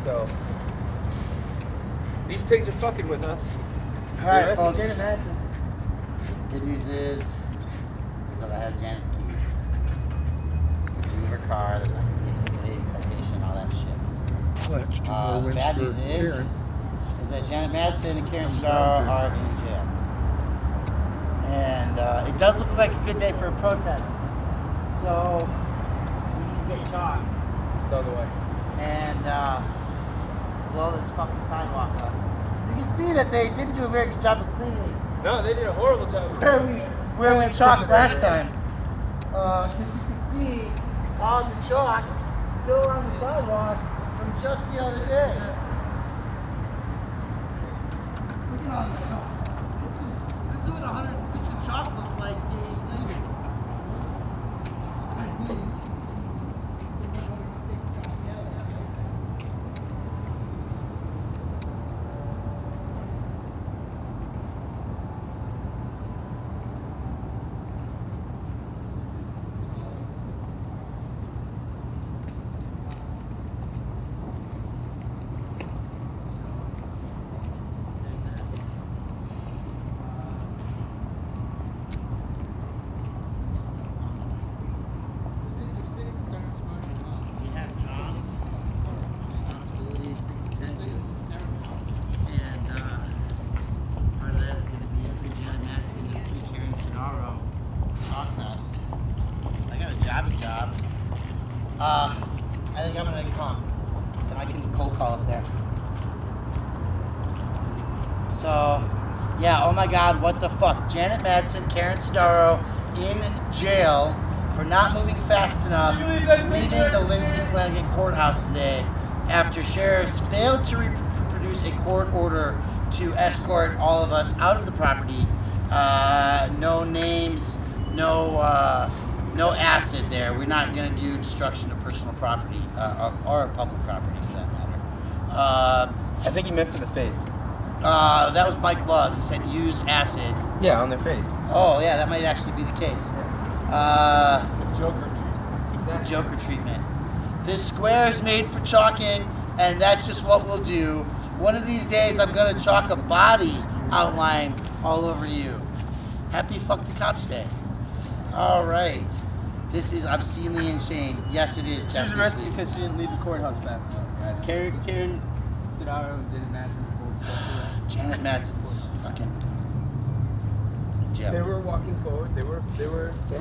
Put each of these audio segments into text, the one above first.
So these pigs are fucking with us. All right, folks. Good news is that I have Janet's keys. Leave her car. There's not going to be a ticketing citation, all that shit. The bad news is that Janet Madsen and Karen Starr are in jail. And it does look like a good day for a protest. So we need to get chalk. It's on the way. And blow this fucking sidewalk up. You can see that they didn't do a very good job of cleaning. No, they did a horrible job. Where we chalked last time. Because you can see all the chalk still on the sidewalk from just the other day. Look at all the chalk. This is what 100 sticks of chalk looks like days later. I think I'm gonna come. Then I can cold call up there. So, yeah, oh my God, what the fuck? Janet Madsen, Karen Sidaro in jail for not moving fast enough, leaving the Lindsay Flanagan courthouse today after sheriffs failed to produce a court order to escort all of us out of the property. No names, no acid there. We're not going to do destruction of personal property or public property for that matter. I think he meant for the face. That was Mike Love. He said use acid. Yeah, on their face. Oh, yeah, that might actually be the case. Joker treatment. Joker treatment. This square is made for chalking, and that's just what we'll do. One of these days, I'm going to chalk a body outline all over you. Happy Fuck the Cops Day. All right. This is obscenely insane. Yes, it is. She was arrested because she didn't leave the courthouse fast enough, guys. Karen Sidaro and Janet Madsen. Janet Madsen's fucking in jail. They were walking forward. They had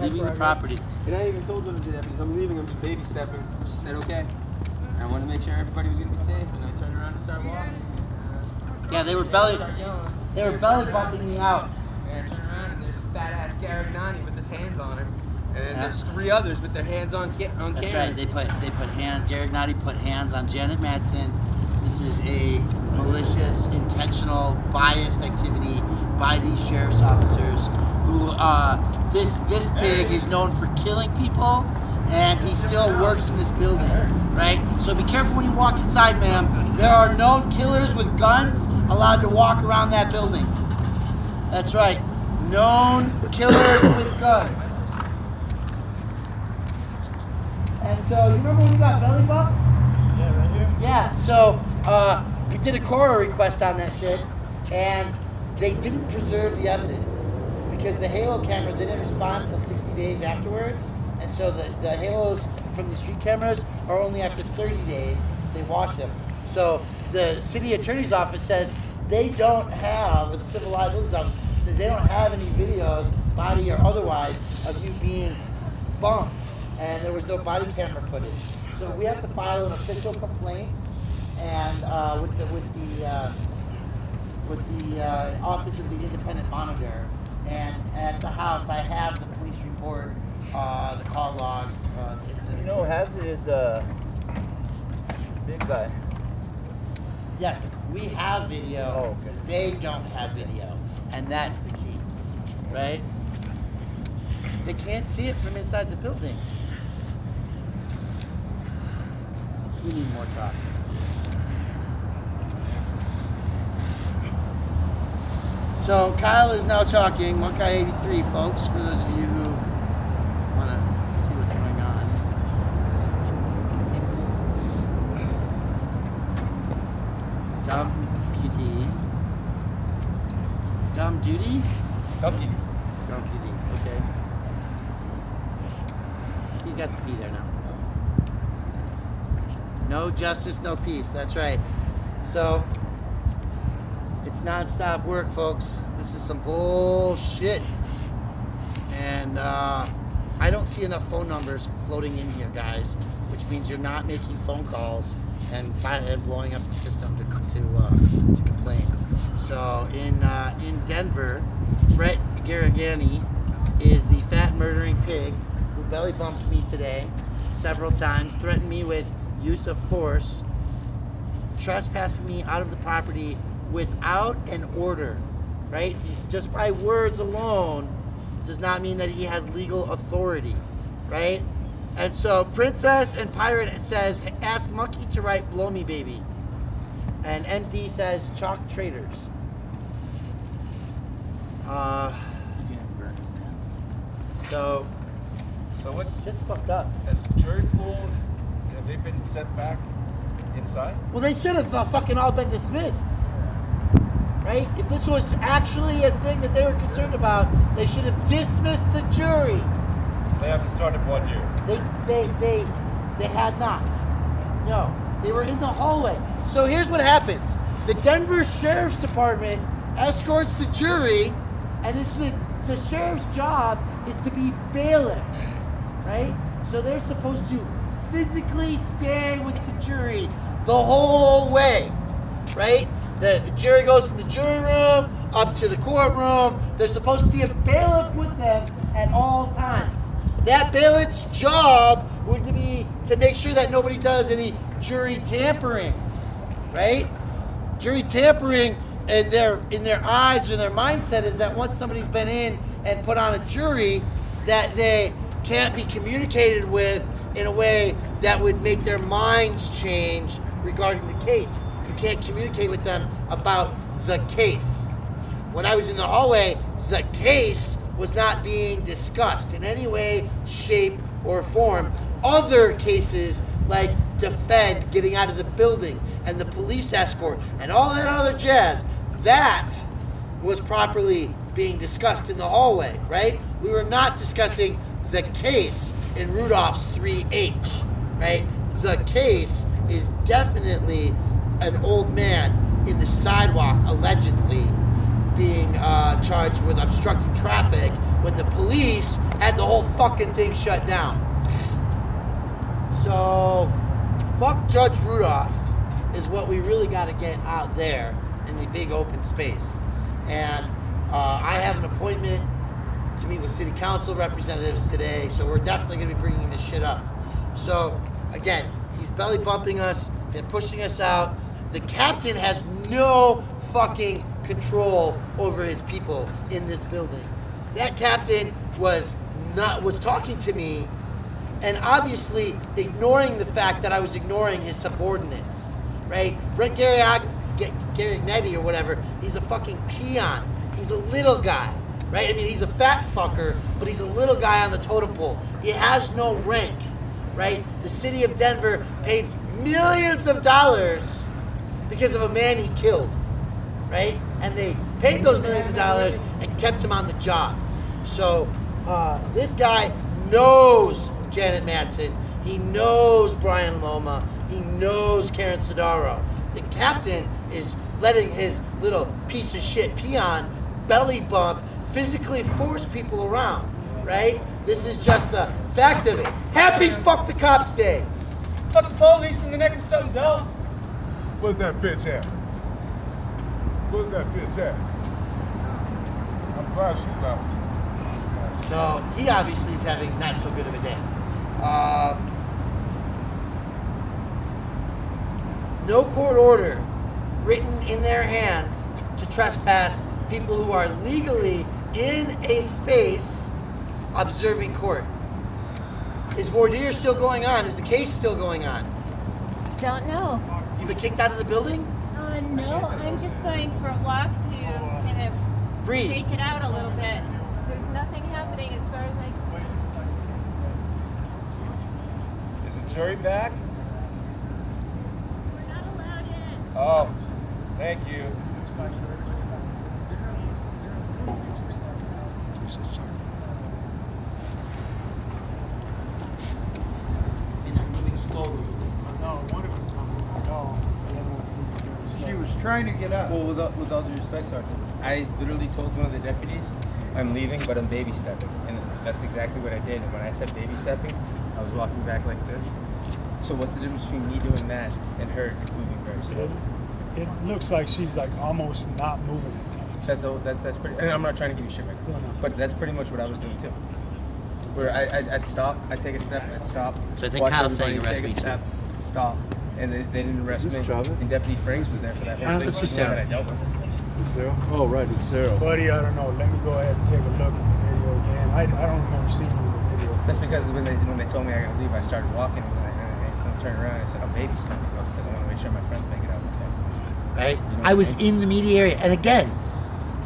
leaving the property. And I even told them to do that because I'm leaving. I'm just baby stepping. She said okay. And I wanted to make sure everybody was gonna be safe. And I turned around and started walking. Yeah, they were belly bumping me out. And I turned around and there's fat ass Garignani with his hands on her. And then there's three others with their hands on Karen. That's right. They put hands. Garignani put hands on Janet Madsen. This is a malicious, intentional, biased activity by these sheriff's officers. Who this pig is known for killing people, and he still works in this building, right? So be careful when you walk inside, ma'am. There are no killers with guns allowed to walk around that building. That's right. Known killers with guns. And so, you remember when we got belly bumped? Yeah, right here? Yeah, so we did a Cora request on that shit, and they didn't preserve the evidence because the Halo cameras, they didn't respond until 60 days afterwards. And so the Halos from the street cameras are only after 30 days, they wash them. So the city attorney's office says they don't have, or the civil liability office says they don't have any videos, body or otherwise, of you being bumped. And there was no body camera footage. So we have to file an official complaint, and with the Office of the Independent Monitor. And at the house, I have the police report, the call logs. You know, Hazard is big guy. Yes, we have video. Oh, okay. They don't have video, and that's the key, right? They can't see it from inside the building. We need more talk. So Kyle is now talking, Monkey 83, folks, for those of you who want to see what's going on. got the P there now. No justice, no peace. That's right. So it's non-stop work, folks. This is some bullshit. And I don't see enough phone numbers floating in here, guys, which means you're not making phone calls and blowing up the system to complain. So in Denver, Brett Garagani is the fat murdering pig who belly bumped me today several times, threatened me with use of force, trespassing me out of the property without an order, right? Just by words alone does not mean that he has legal authority, right? And so Princess and Pirate says, ask Monkey to write Blow Me Baby. And MD says, chalk traitors. So what? Shit's fucked up. Has jury pool, have they been sent back inside? Well, they should have fucking all been dismissed. Right? If this was actually a thing that they were concerned about, they should have dismissed the jury. So they haven't started voir dire. They had not. No. They were in the hallway. So here's what happens. The Denver Sheriff's Department escorts the jury, and it's the sheriff's job is to be bailiff. Right? So they're supposed to physically stay with the jury the whole way. Right? The jury goes from the jury room up to the courtroom. There's supposed to be a bailiff with them at all times. That bailiff's job would be to make sure that nobody does any jury tampering, right? Jury tampering in their eyes or their mindset is that once somebody's been in and put on a jury, that they can't be communicated with in a way that would make their minds change regarding the case. You can't communicate with them about the case. When I was in the hallway, the case was not being discussed in any way, shape, or form. Other cases like defend getting out of the building and the police escort and all that other jazz, that was properly being discussed in the hallway, right? We were not discussing the case in Rudolph's 3H, right? The case is definitely an old man in the sidewalk allegedly being charged with obstructing traffic when the police had the whole fucking thing shut down. So, fuck Judge Rudolph is what we really got to get out there in the big open space. And I have an appointment to meet with city council representatives today, so we're definitely going to be bringing this shit up. So, again, he's belly bumping us, they're pushing us out. The captain has no fucking control over his people in this building. That captain was talking to me and obviously ignoring the fact that I was ignoring his subordinates, right? Brent Garagnetti or whatever, he's a fucking peon. He's a little guy, right? I mean, he's a fat fucker, but he's a little guy on the totem pole. He has no rank, right? The city of Denver paid millions of dollars because of a man he killed, right? And they paid those millions of dollars and kept him on the job. So this guy knows Janet Madsen. He knows Brian Loma. He knows Karen Sidaro. The captain is letting his little piece of shit peon belly bump physically force people around, right? This is just the fact of it. Happy Fuck the Cops Day. Fuck the police in the neck of something dumb. Where's that bitch at? Where's that bitch at? I'm glad she left. So he obviously is having not so good of a day. No court order written in their hands to trespass people who are legally in a space observing court. Is voir dire still going on? Is the case still going on? Don't know. You've been kicked out of the building? No, I'm just going for a walk to kind of Breathe. shake it out a little bit. There's nothing happening as far as I can. Is the jury back? We're not allowed in. Oh, thank you. She was trying to get out. Well, with all due respect, Sergeant, I literally told one of the deputies, I'm leaving, but I'm baby stepping. And that's exactly what I did. And when I said baby stepping, I was walking back like this. So what's the difference between me doing that and her moving very slowly? It looks like she's like almost not moving at times. That's pretty, and I'm not trying to give you shit right now, No. but that's pretty much what I was doing too. Where I'd stop, I'd take a step, I'd stop. So I think watch Kyle's saying everybody arrest take a me step, stop. And they didn't arrest Is this me. Travis? And Deputy Franks was there for that whole thing. this is She's the one Sarah. that I dealt with. Sarah? Oh, right, it's Sarah. Buddy, I don't know. Let me go ahead and take a look at the video again. I don't remember seeing you in the video. That's because when they told me I gotta leave, I started walking and I turned around and I said, I'm baby stepping because I want to make sure my friends make it out okay. Right? You know I was what I mean? in the media area, and again,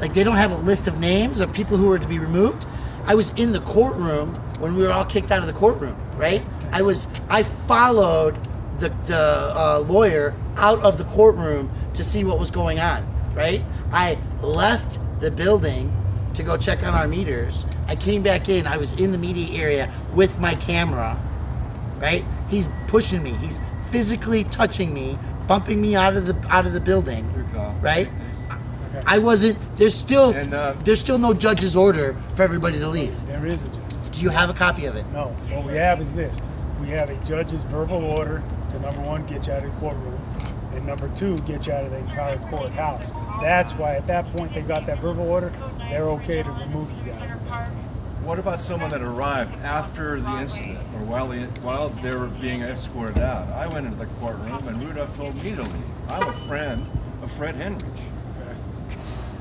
like they don't have a list of names of people who were to be removed. I was in the courtroom when we were all kicked out of the courtroom. Right? I followed the lawyer out of the courtroom to see what was going on. Right? I left the building to go check on our meters. I came back in. I was in the media area with my camera. Right? He's pushing me. He's physically touching me, bumping me out of the building. Right? I wasn't. There's still no judge's order for everybody to leave. There is a judge's. Do you have a copy of it? No. What we have is this. We have a judge's verbal order to, number one, get you out of the courtroom, and number two, get you out of the entire courthouse. That's why at that point they got that verbal order. They're okay to remove you guys. What about someone that arrived after the incident or while they were being escorted out? I went into the courtroom and Rudolph told me to leave. I'm a friend of Fred Henrich.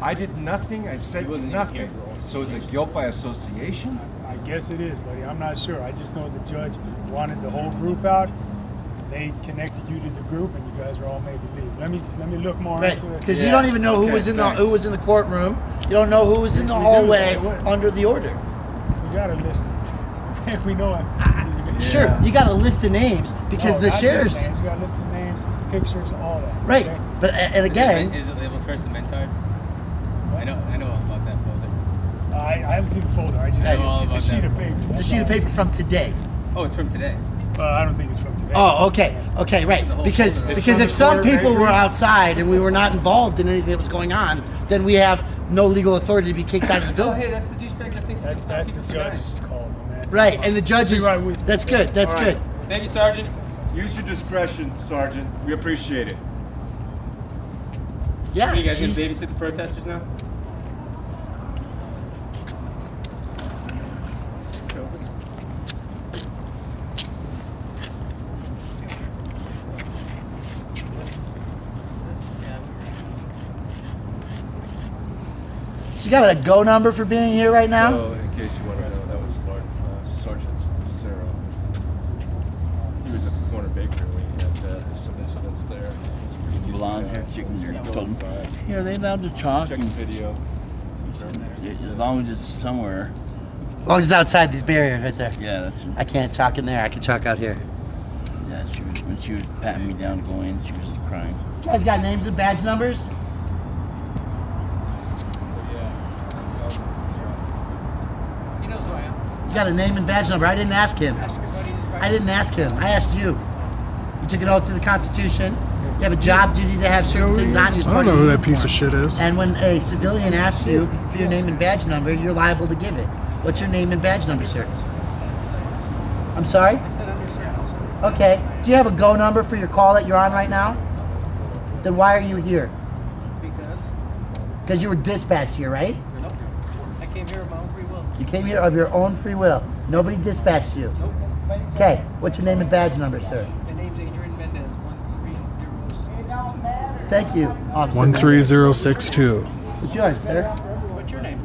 I did nothing. I said nothing. So is it guilt by association? I guess it is, buddy. I'm not sure. I just know the judge wanted the whole group out. They connected you to the group, and you guys were all made to leave. Let me look more Right, into it. because you don't even know who was in the courtroom. You don't know who was in the hallway under the order. We got a list of names. We know it. Sure, you got a list of names because the not just sheriff's names. You got a list of names, pictures, all that. right. okay? But and again, Is it labeled first amendment? I know all about that folder. I haven't seen the folder. I just I know see all it's a about sheet that. of paper. it's a That's sheet of all. paper from today. Oh, it's from today. I don't think it's from today. Oh, okay, right. Because folder. if some people were outside and we were not involved in anything that was going on, then we have no legal authority to be kicked out of the Oh, building. hey, that's the douchebag that thinks That's the judge's call, man. Right, and the judge is. Be right with you. That's good. That's All right. good. Thank you, Sergeant. Use your discretion, Sergeant. We appreciate it. Yeah, Are you guys gonna she's- babysit the protesters now? she got a go number for being here right now. So, in case you want to know, that was Sergeant Sarah. He was at the corner bakery when he had some incidents there. It's pretty decent Blonde guy, hair so chicken he's gonna go told him, inside, yeah, they allowed to talk, check the and video. as long as it's somewhere. As long as it's outside these barriers right there. Yeah, that's, I can't chalk in there. I can chalk out here. yeah. When she was patting me down to go in, she was crying. You guys got names and badge numbers? So, yeah. He knows who I am. You got a name and badge number. I didn't ask him. Ask your buddy. He's right. I didn't ask him. I asked you. You took an oath to the Constitution. You have a job duty to have certain things on you as I part don't of know who your that piece of uniform. shit is. And when a civilian asks you for your name and badge number, you're liable to give it. What's your name and badge number, sir? I'm sorry? I said under circumstances. Okay. Do you have a go number for your call that you're on right now? Then why are you here? Because Because you were dispatched here, right? nope. I came here of my own free will. You came here of your own free will. Nobody dispatched you. Nope. Okay. What's your name and badge number, sir? My name's Adrian Mendez, 13062. Thank you, officer. 13062. What's yours, sir? What's your name?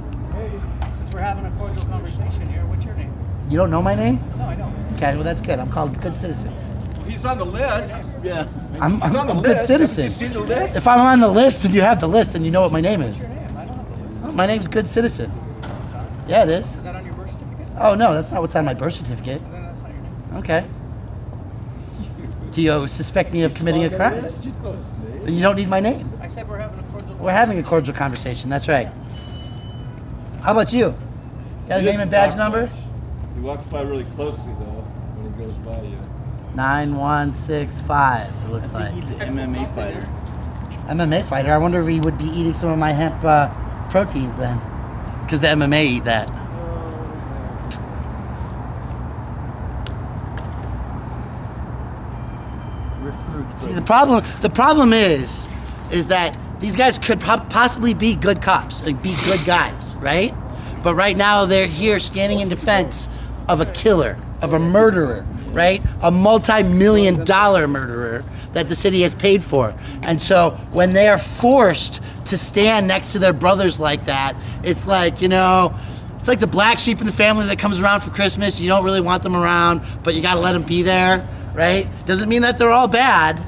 Since we're having a cordial conversation here, what's your name? You don't know my name? No, I don't. Okay, well that's good. I'm called Good Citizen. He's on the list. Yeah. I'm He's on the a good list. citizen. Haven't you seen the list? If I'm on the list and you have the list, then you know what my name is. What's your name? I don't have the list. My name's Good Citizen. Yeah, it is. Is that on your birth certificate? Oh no, that's not what's on my birth certificate. Then that's not your name. Okay. Do you suspect me of committing a crime? Then you don't need my name. I said we're having a cordial We're having a cordial conversation. That's right. How about you? Got a name and badge number? He walks by really closely though when he goes by you. 9165. It looks like He's an MMA fighter. MMA fighter. I wonder if he would be eating some of my hemp proteins then, because the MMA eat that. See, the problem is that these guys could possibly be good cops and be good guys, right? But right now they're here standing in defense of a killer, of a murderer, right? A multi-million-dollar murderer that the city has paid for. And so when they are forced to stand next to their brothers like that, it's like, it's like the black sheep in the family that comes around for Christmas. You don't really want them around, but you gotta let them be there, right? Doesn't mean that they're all bad,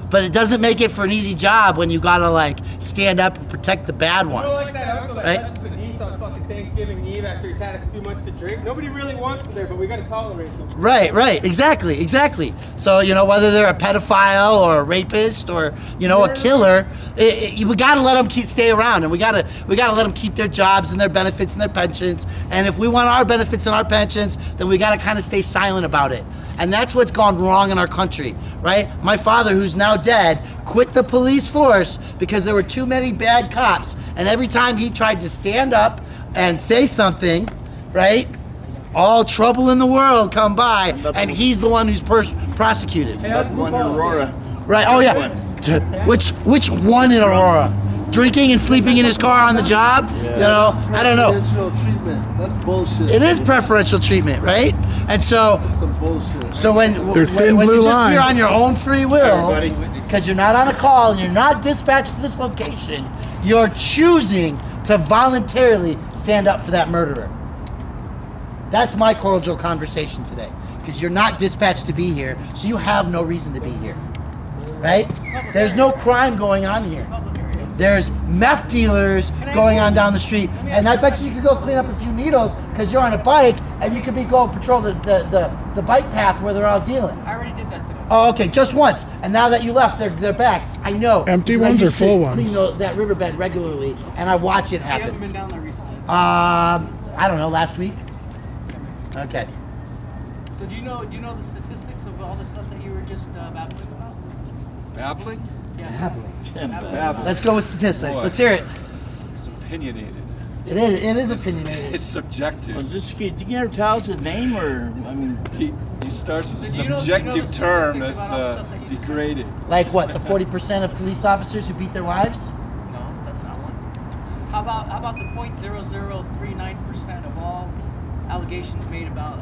but it doesn't make it for an easy job when you gotta stand up and protect the bad ones. Like that uncle that Right? touches the niece on fucking Thanksgiving Eve after he's had a few much to drink. Nobody really wants them there, but we gotta tolerate them. Right, exactly. So, whether they're a pedophile or a rapist or, a killer, we gotta let them stay around, and we gotta let them keep their jobs and their benefits and their pensions. And if we want our benefits and our pensions, then we gotta kind of stay silent about it. And that's what's gone wrong in our country, right? My father, who's now dead, quit the police force because there were too many bad cops. And every time he tried to stand up and say something, right? All trouble in the world come by, and he's the one who's prosecuted. That's one in Aurora. Right? Oh yeah. Which one in Aurora? Drinking and sleeping in his car on the job? I don't know. Preferential treatment. That's bullshit. It is preferential treatment, right? And so, That's some bullshit. so when They're thin when blue you're just line. here on your own free will, Everybody. because you're not on a call and you're not dispatched to this location, you're choosing to voluntarily stand up for that murderer. That's my cordial conversation today, because you're not dispatched to be here, so you have no reason to be here, right? There's no crime going on here. There's meth dealers going on down the street, and I bet you could go clean up a few needles because you're on a bike, and you could be going patrol the bike path where they're all dealing. I already did that today. Oh, okay, just once, and now that you left, they're back. I know. Empty because I ones or used to full ones? Clean that riverbed regularly, and I watch it So you haven't happen. been down there recently. I don't know, last week. Okay. So do you know the statistics of all the stuff that you were just babbling about? Babbling? Yes. Babbling. Let's go with statistics. Boy. Let's hear it. It's opinionated. It is opinionated. It's subjective. Was this kid? Did you ever tell us his name, or He starts with a So do you know the subjective term statistics that's about all the stuff that you just degraded. Like what? The 40% of police officers who beat their wives? No, that's not one. How about the 0.0039% of all allegations made about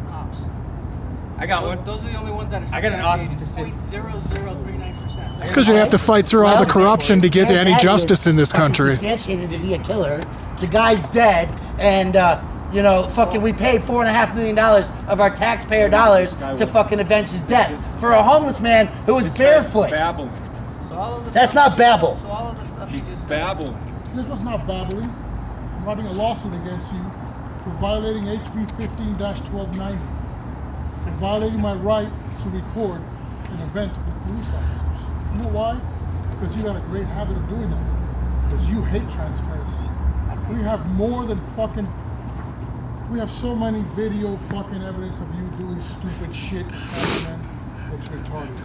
cops? I got one. Those are the only ones that are. I got an awesome statistic. 0.0039%. It's because you have to fight through all the corruption to get to any justice in this country. Substantiated to be a killer. The guy's dead, and fucking we paid $4.5 million of our taxpayer dollars to fucking avenge his death for a homeless man who was This guy's barefoot. babbling. So all of the That's stuff- not babble. So all of the stuff He's you just babbling. This was not babbling. I'm writing a lawsuit against you for violating HB 15-1290. For violating my right to record an event with police officers. You know why? Because you got a great habit of doing that. Because you hate transparency. We have more than fucking... We have so many video fucking evidence of you doing stupid shit, man. It's retarded.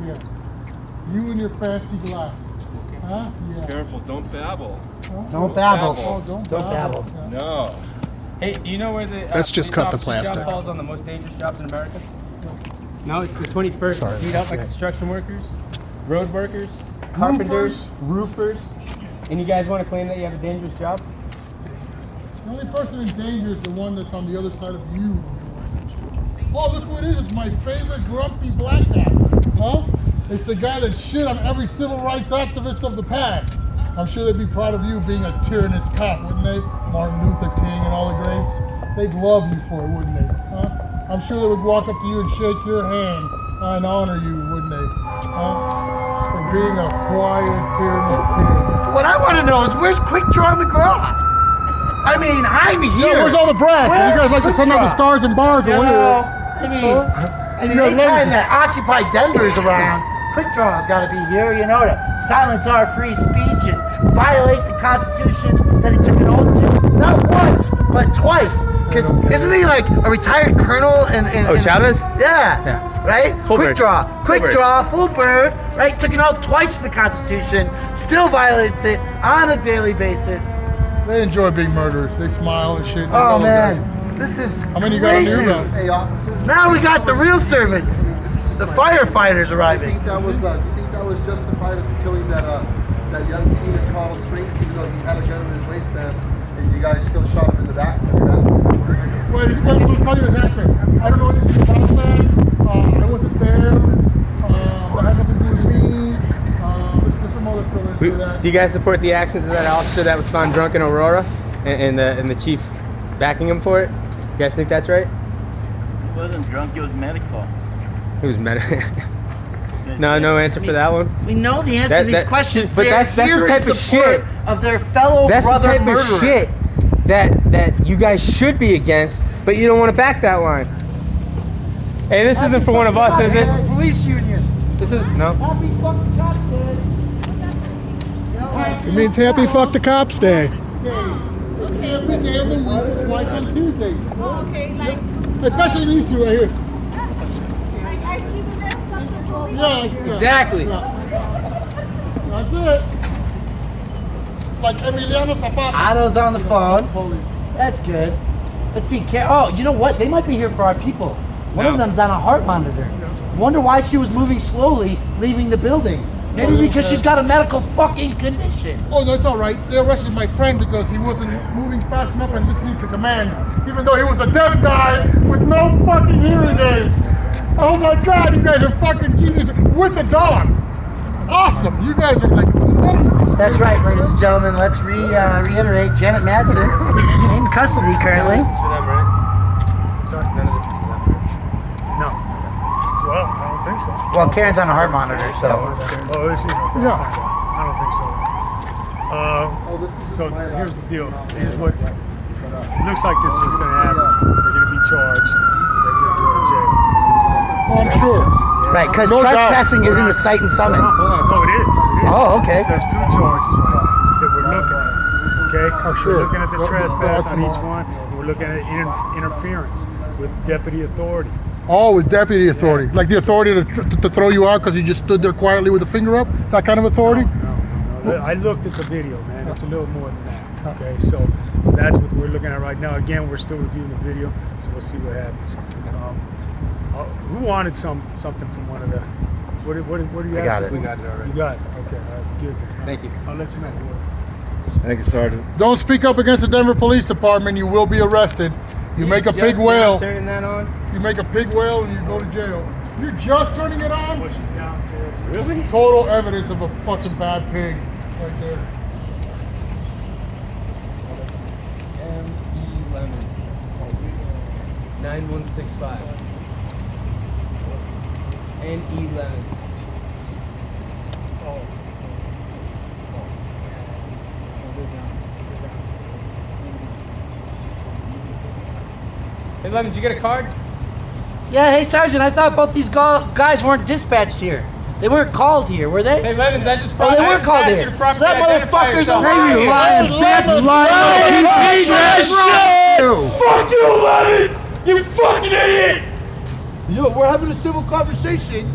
Yeah. You and your fancy glasses. Huh? Yeah. Careful, don't babble. Don't babble. Oh, Don't babble. Yeah. No. Hey, do you know where the Let's just cut the police officer plastic. job falls on the most dangerous jobs in America? No, it's the 21st. Sorry. Beat up like construction workers, road workers, carpenters, roofers. And you guys want to claim that you have a dangerous job? The only person in danger is the one that's on the other side of you. Oh, look who it is. It's my favorite grumpy black guy. Huh? It's the guy that shit on every civil rights activist of the past. I'm sure they'd be proud of you being a tyrannous cop, wouldn't they? Martin Luther King and all the greats. They'd love you for it, wouldn't they? Huh? I'm sure they would walk up to you and shake your hand and honor you, wouldn't they? Huh? For being a quiet, tyrannous kid. What I want to know is where's Quick Draw McGraw? I mean, I'm here. Yeah, where's all the brass? Where- You guys like to send out the stars and bars You or know, what? I mean, anytime that Occupy Denver is around, Quick Draw's got to be here, to silence our free speech and violate the Constitution that he took an oath to. Not once, but twice. Because isn't he like a retired colonel? Chavez? Yeah. right? Full Quick bird. draw, quick Full bird. draw, full bird, right? Took an oath twice to the Constitution, still violates it on a daily basis. They enjoy being murderers. They smile and shit. They Oh know man, guys. this is How many you got on great the news. U-Guys? Hey, officers. Now we got the real servants, the firefighters Do you arriving. think that was? Do you think that was justified of killing that young teen in Colorado Springs, even though he had a gun in his waistband, and you guys still shot him in the back? Wait, let me tell you his answer. I don't know anything about that. I wasn't there. That had nothing to do with me. There's some other fillers to that. Do you guys support the actions of that officer that was found drunk in Aurora, and the chief backing him for it? You guys think that's right? He wasn't drunk, he was medical. It was no answer for that one. We know the answer to these questions. But They're that's here the type in of support shit. of their fellow That's the brother type murderer. of shit that you guys should be against, but you don't want to back that line. Hey, this isn't for one of us, is it? Police union. This is no. Happy fucking cops day. It means happy fuck the cops day. Every day of the week, it's twice on Tuesdays. Oh, okay, like Especially these two right here. ice cream and then fuck the police. Yeah. Exactly. That's it. Like Emiliano Zapata. Otto's on the phone. Police. That's good. Let's see. Oh, you know what? They might be here for our people. One of them's on a heart monitor. Wonder why she was moving slowly, leaving the building. Maybe because she's got a medical fucking condition. Oh, that's all right. They arrested my friend because he wasn't moving fast enough and listening to commands, even though he was a deaf guy with no fucking hearing aids. Oh my God, you guys are fucking geniuses with a dog. Awesome. You guys are like amazing. That's right, ladies and gentlemen. Let's reiterate. Janet Madsen in custody currently. This is for them, right? Sorry? None of this is for them, right? No. Well, I don't think so. Well, Karen's on a heart monitor, so. Oh, is she? Yeah. I don't think so. So here's the deal. Here's what it looks like this was going to happen. They're going to be charged. They're going to go to jail. Oh, I'm sure. Right, because No doubt. trespassing isn't a sight and summon. No, it is. Oh, okay. There's two charges that we're looking at. Okay? Oh, sure. We're looking at the That's trespass on each tomorrow. one. And we're looking at interference with deputy authority. Oh, with deputy authority. Like the authority to throw you out because you just stood there quietly with a finger up? That kind of authority? No. I looked at the video, man. It's a little more than that. Okay, so that's what we're looking at right now. Again, we're still reviewing the video, so we'll see what happens. Who wanted something from one of the? What do you I ask? got it. We got it already. You got it. Okay, all right, good. Thank you. I'll let you know. Thank you, Sergeant. Don't speak up against the Denver Police Department. You will be arrested. You make a big Just now whale. Turning that on. You make a big whale and you go to jail. You're just turning it on? Really? Total evidence of a fucking bad pig right there. M.E. Lemons. 9165. N.E. Lemons. Hey, Lemons, you get a card? Yeah, hey, Sergeant, I thought both these guys weren't dispatched here. They weren't called here, were they? Hey, Lemons, I just Oh, they were called you here. to So properly that identify motherfucker's a yourself. liar. Hey, Lying, Lemons, Fuck you, Lemons! You fucking idiot! Yo, we're having a civil conversation,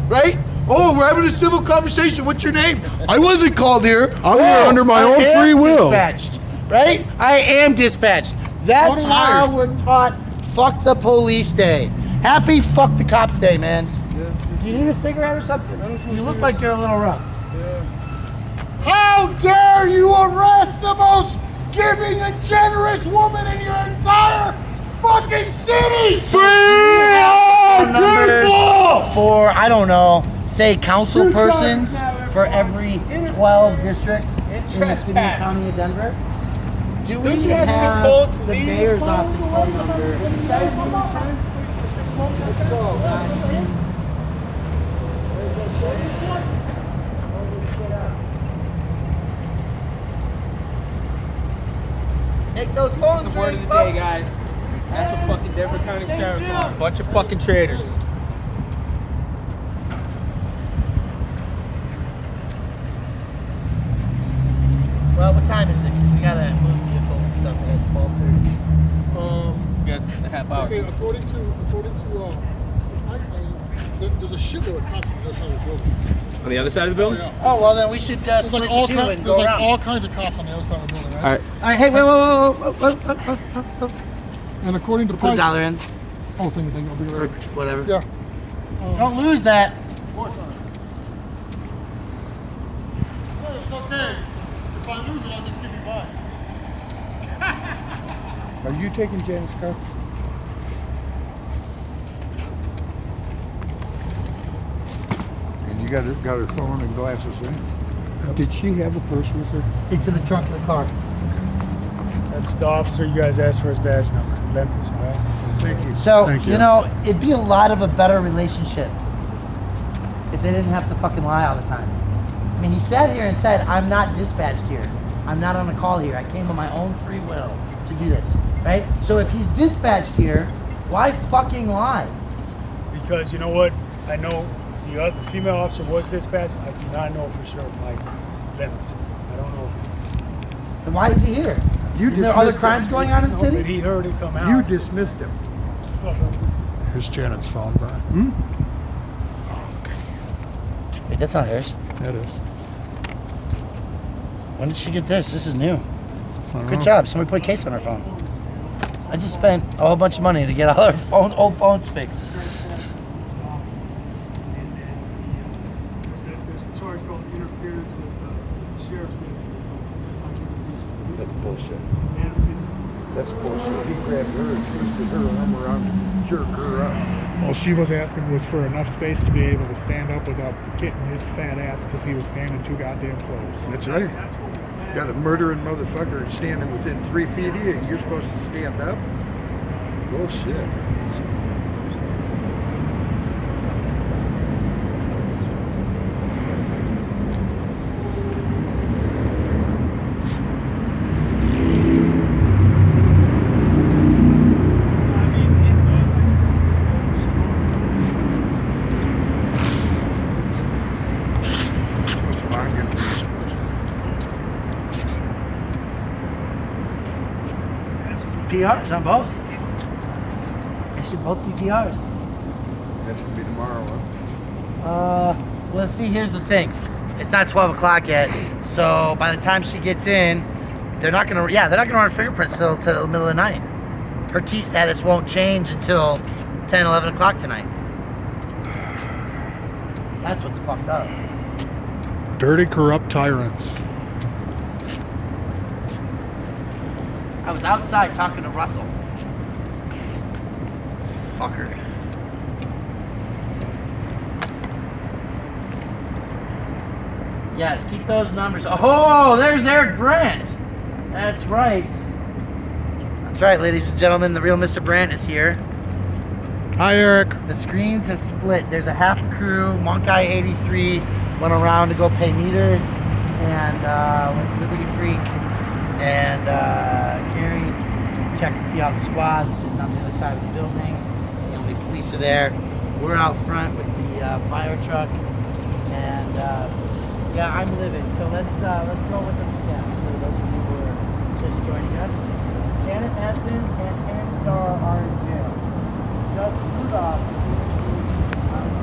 right? Oh, we're having a civil conversation. What's your name? I wasn't called here. I'm here under my own free will. Dispatched, right? I am dispatched. That's Total liars. how we're taught. Fuck the police day. Happy fuck the cops day, man. Do you need a cigarette or something? You look like you're a little rough. How dare you arrest the most giving and generous woman in your entire fucking city! Numbers for, I don't know, say council persons for every 12 districts in the city and county of Denver? Do we you have to be have told to the leave? mayor's office phone number? Let's go, guys. Take those phones, The word of the day, guys. That's the fucking Denver County Sheriff's Office. Bunch of fucking traitors. Well, what time is it? 'Cause we gotta move vehicles and stuff at 12:30. Good. A half hour. Okay, according to the time frame, There's a shitload of cops on the other side of the building. On the other side of the building? Yeah. Oh, well, then we should There's split like all the two kinds. and There's go like around. all kinds of cops on the other side of the building, right? All right. All right, hey, whoa. And according to Put a Price, dollar in. oh, thing, I'll be right. Whatever. Yeah. Don't lose that. Hey, it's okay. If I lose it, I'll just give you mine. Are you taking Janet's car? And you got her phone and glasses in? Did she have a purse with her? It's in the trunk of the car. That's the officer you guys asked for his badge number. Lemons, all right? Thank you. So, Thank you know, it'd be a lot of a better relationship if they didn't have to fucking lie all the time. I mean, he sat here and said, I'm not dispatched here. I'm not on a call here. I came on my own free will to do this, right? So if he's dispatched here, why fucking lie? Because you know what? I know the female officer was dispatched. I do not know for sure if Mike is. Lemons. I don't know if he is. Then why is he here? You Isn't there other dismissed crimes him. going on in the No, but city? he heard it come out. You dismissed him. Here's Janet's phone, Brian. Wait, that's not hers. That is. When did she get this? This is new. Good job. Somebody put a case on her phone. I just spent a whole bunch of money to get all our old phones fixed. That's bullshit. That's bullshit. He grabbed her and twisted her arm around and jerked her up. All she was asking was for enough space to be able to stand up without hitting his fat ass because he was standing too goddamn close. That's right. Got a murdering motherfucker standing within 3 feet of you and you're supposed to stand up? Bullshit. PRs on both. They should both be PRs. That's gonna be tomorrow, huh? Well, see, here's the thing. It's not 12 o'clock yet, so by the time she gets in, they're not gonna run fingerprints till the middle of the night. Her T status won't change until 10, 11 o'clock tonight. That's what's fucked up. Dirty, corrupt tyrants. I was outside talking to Russell. Fucker. Yes, keep those numbers. Oh, there's Eric Brandt. That's right. That's right, ladies and gentlemen. The real Mr. Brandt is here. Hi, Eric. The screens have split. There's a half crew. Monk Guy 83 went around to go pay meters, and with Liberty Freak and Gary checked to see all the squads sitting on the other side of the building, see how many police are there. We're out front with the fire truck, and yeah, I'm livid. So let's go with the recap for those of you who are just joining us. Janet Madsen and Aaron Starr are in jail. Judge Rudolph